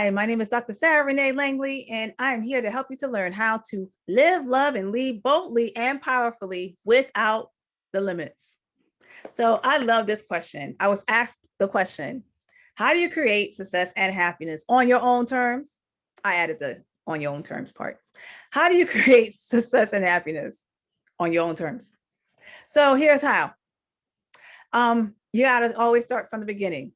Hi, my name is Dr. Sarah Renee Langley, and I am here to help you to learn how to live, love, and lead boldly and powerfully without the limits. So I love this question. I was asked the question, how do you create success and happiness on your own terms? I added the on your own terms part. How do you create success and happiness on your own terms? So here's how. You got to always start from the beginning.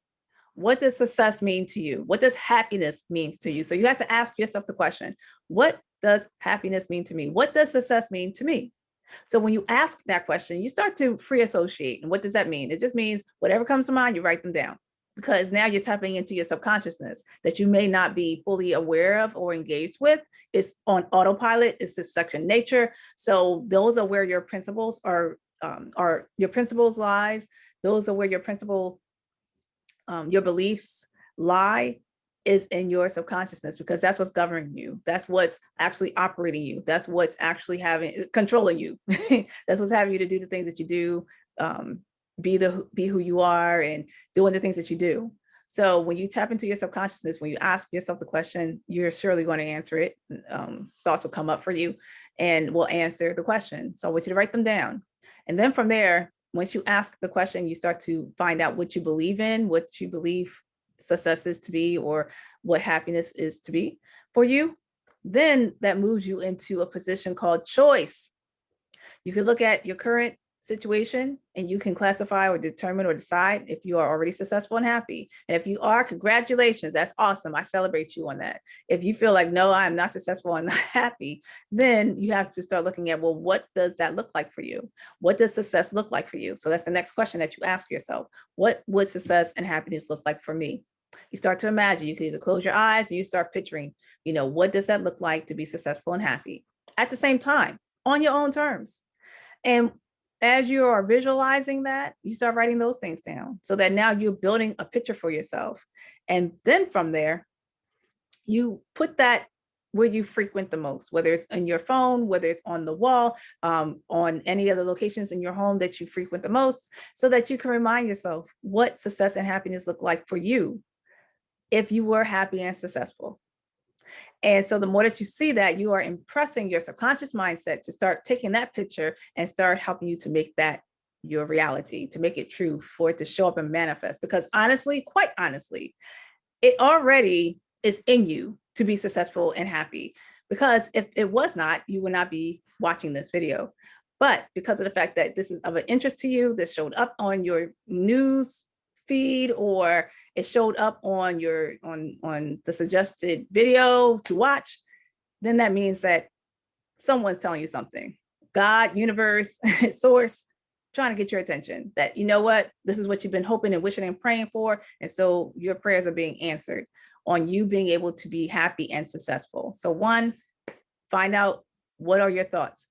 What does success mean to you? What does happiness mean to you? So you have to ask yourself the question, what does happiness mean to me? What does success mean to me? So when you ask that question, you start to free associate. And what does that mean? It just means whatever comes to mind, you write them down, because now you're tapping into your subconsciousness that you may not be fully aware of or engaged with. It's on autopilot. It's this second nature. So those are where your principles are your principles lies. Those are where your beliefs lie, is in your subconsciousness, because that's what's governing you. That's what's actually operating you. That's what's actually controlling you. That's what's having you to do the things that you do, be who you are, and doing the things that you do. So when you tap into your subconsciousness, when you ask yourself the question, you're surely going to answer it. Thoughts will come up for you and will answer the question. So I want you to write them down. And then from there, once you ask the question, you start to find out what you believe in, what you believe success is to be, or what happiness is to be for you. Then that moves you into a position called choice. You can look at your current situation and you can classify or determine or decide if you are already successful and happy. And if you are, congratulations, that's awesome. I celebrate you on that. If you feel like, no, I'm not successful, I'm not happy, then you have to start looking at, well, what does that look like for you? What does success look like for you? So that's the next question that you ask yourself. What would success and happiness look like for me? You start to imagine. You can either close your eyes and you start picturing, what does that look like to be successful and happy at the same time, on your own terms. And as you are visualizing that, you start writing those things down, so that now you're building a picture for yourself. And then from there, you put that where you frequent the most, whether it's in your phone, whether it's on the wall, on any other locations in your home that you frequent the most, so that you can remind yourself what success and happiness look like for you if you were happy and successful. And so the more that you see that, you are impressing your subconscious mindset to start taking that picture and start helping you to make that your reality, to make it true, for it to show up and manifest. Because honestly, quite honestly, it already is in you to be successful and happy. Because if it was not, you would not be watching this video. But because of the fact that this is of an interest to you, this showed up on your news feed, or it showed up on on the suggested video to watch, then that means that someone's telling you something. God, universe, source, trying to get your attention, that, you know what, this is what you've been hoping and wishing and praying for. And so your prayers are being answered on you being able to be happy and successful. So one, find out, what are your thoughts?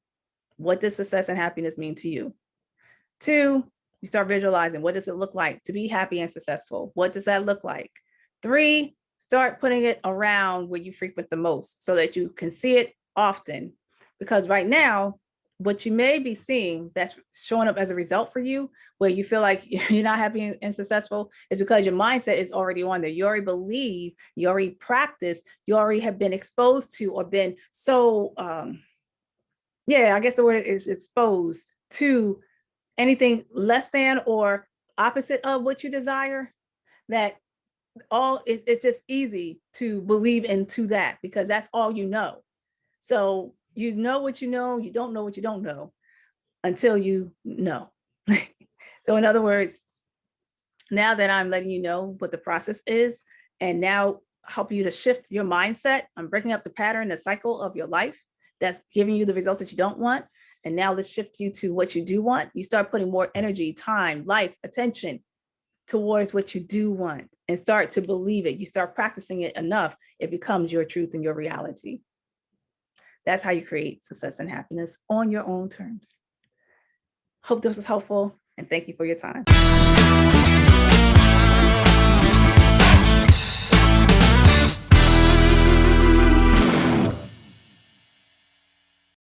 What does success and happiness mean to you? Two, you start visualizing, what does it look like to be happy and successful? What does that look like? Three, start putting it around where you frequent the most, so that you can see it often. Because right now, what you may be seeing that's showing up as a result for you, where you feel like you're not happy and successful, is because your mindset is already on there. You already believe, you already practice, you already have been exposed to, or been so, I guess the word is exposed to anything less than or opposite of what you desire, that it's just easy to believe into that, because that's all you know. So you know what you know, you don't know what you don't know until you know. So in other words, now that I'm letting you know what the process is, and now help you to shift your mindset, I'm breaking up the pattern, the cycle of your life that's giving you the results that you don't want. And now let's shift you to what you do want. You start putting more energy, time, life, attention towards what you do want, and start to believe it. You start practicing it enough, it becomes your truth and your reality. That's how you create success and happiness on your own terms. Hope this was helpful, and thank you for your time.